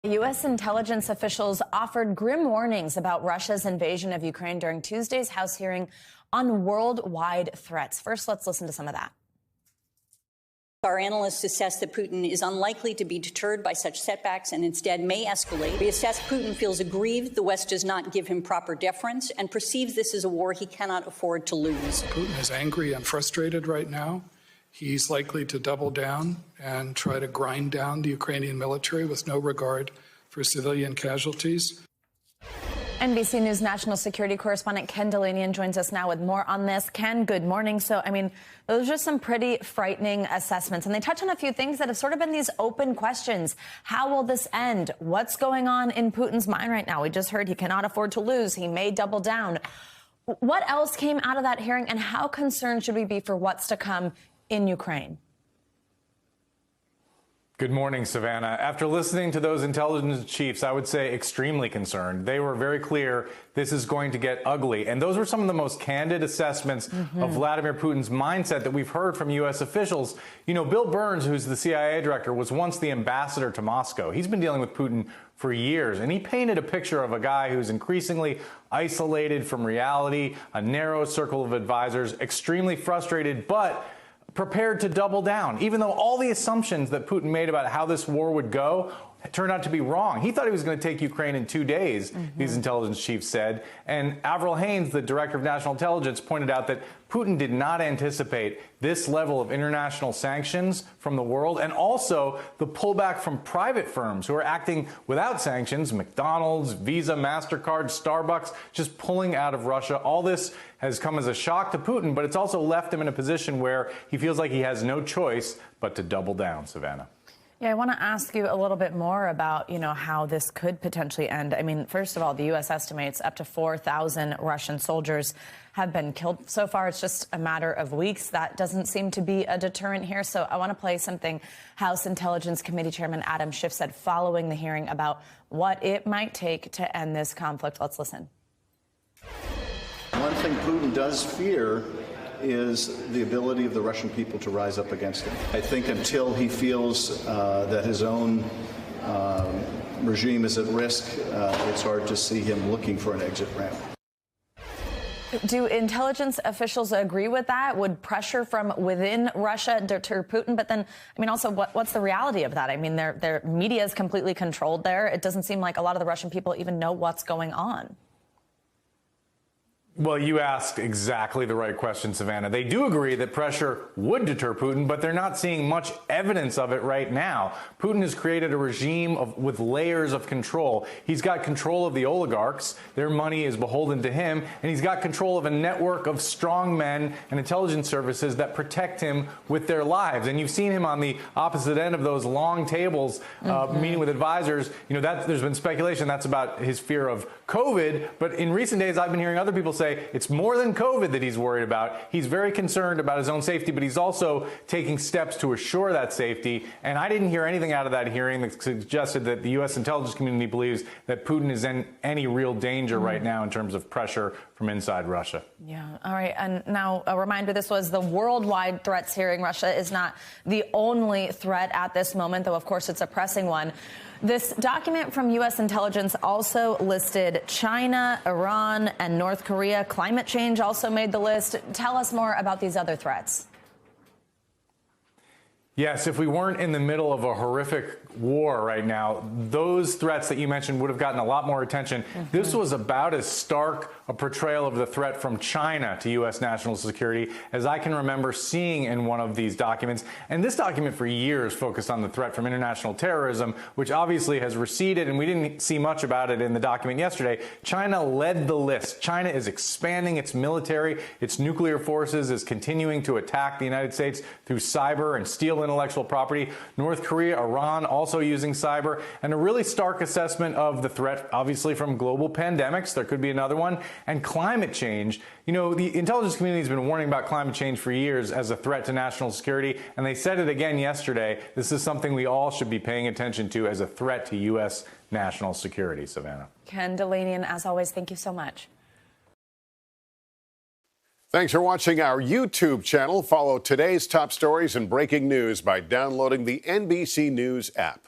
U.S. intelligence officials offered grim warnings about Russia's invasion of Ukraine during Tuesday's House hearing on worldwide threats. First, let's listen to some of that. Our analysts assess that Putin is unlikely to be deterred by such setbacks and instead may escalate. We assess Putin feels aggrieved the West does not give him proper deference and perceives this as a war he cannot afford to lose. Putin is angry and frustrated right now. He's likely to double down and try to grind down the Ukrainian military with no regard for civilian casualties. NBC News national security correspondent Ken Dilanian joins us now with more on this. Ken, good morning. So, those are some pretty frightening assessments, and they touch on a few things that have sort of been these open questions. How will this end? What's going on in Putin's mind right now? We just heard he cannot afford to lose. He may double down. What else came out of that hearing, and how concerned should we be for what's to come in Ukraine? Good morning, Savannah. After listening to those intelligence chiefs, I would say extremely concerned. They were very clear this is going to get ugly. And those were some of the most candid assessments of Vladimir Putin's mindset that we've heard from U.S. officials. You know, Bill Burns, who's the CIA director, was once the ambassador to Moscow. He's been dealing with Putin for years, and he painted a picture of a guy who's increasingly isolated from reality, a narrow circle of advisors, extremely frustrated, but prepared to double down, even though all the assumptions that Putin made about how this war would go turned out to be wrong. He thought he was going to take Ukraine in 2 days, these intelligence chiefs said. And Avril Haines, the director of national intelligence, pointed out that Putin did not anticipate this level of international sanctions from the world, and also the pullback from private firms who are acting without sanctions, McDonald's, Visa, MasterCard, Starbucks, just pulling out of Russia. All this has come as a shock to Putin, but it's also left him in a position where he feels like he has no choice but to double down, Savannah. Yeah, I want to ask you a little bit more about, how this could potentially end. First of all, the U.S. estimates up to 4,000 Russian soldiers have been killed. So far, it's just a matter of weeks. That doesn't seem to be a deterrent here. So I want to play something House Intelligence Committee Chairman Adam Schiff said following the hearing about what it might take to end this conflict. Let's listen. One thing Putin does fear is the ability of the Russian people to rise up against him. I think until he feels that his own regime is at risk, it's hard to see him looking for an exit ramp. Do intelligence officials agree with that? Would pressure from within Russia deter Putin? But then, also, what's the reality of that? Their media is completely controlled there. It doesn't seem like a lot of the Russian people even know what's going on. Well, you asked exactly the right question, Savannah. They do agree that pressure would deter Putin, but they're not seeing much evidence of it right now. Putin has created a regime with layers of control. He's got control of the oligarchs. Their money is beholden to him. And he's got control of a network of strong men and intelligence services that protect him with their lives. And you've seen him on the opposite end of those long tables, meeting with advisors. There's been speculation that's about his fear of COVID. But in recent days, I've been hearing other people say it's more than COVID that he's worried about. He's very concerned about his own safety, but he's also taking steps to assure that safety. And I didn't hear anything out of that hearing that suggested that the U.S. intelligence community believes that Putin is in any real danger right now in terms of pressure from inside Russia. Yeah. All right. And now a reminder, this was the worldwide threats hearing. Russia is not the only threat at this moment, though, of course, it's a pressing one. This document from U.S. intelligence also listed China, Iran, and North Korea. Climate change also made the list. Tell us more about these other threats. Yes, if we weren't in the middle of a horrific war right now, those threats that you mentioned would have gotten a lot more attention. This was about as stark a portrayal of the threat from China to U.S. national security as I can remember seeing in one of these documents. And this document for years focused on the threat from international terrorism, which obviously has receded, and we didn't see much about it in the document yesterday. China led the list. China is expanding its military. Its nuclear forces is continuing to attack the United States through cyber and steal intellectual property. North Korea, Iran also using cyber, and a really stark assessment of the threat, obviously, from global pandemics. There could be another one. And climate change. The intelligence community has been warning about climate change for years as a threat to national security, and they said it again yesterday. This is something we all should be paying attention to as a threat to U.S. national security, Savannah. Ken Dilanian, as always, thank you so much. Thanks for watching our YouTube channel. Follow today's top stories and breaking news by downloading the NBC News app.